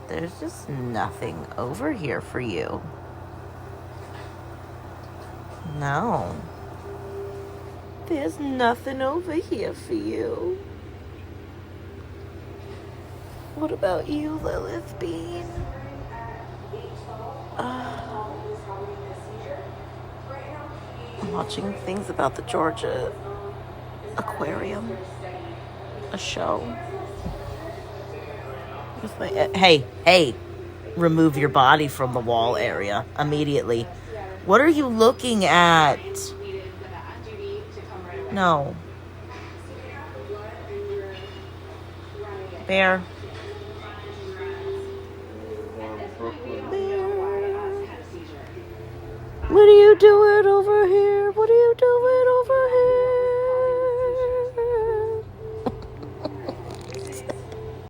There's just nothing over here for you. No. There's nothing over here for you. What about you, Lilith Bean? I'm watching things about the Georgia Aquarium. A show. Hey, remove your body from the wall area immediately. What are you looking at? No. Bear. What are you doing over here? What are you doing over here?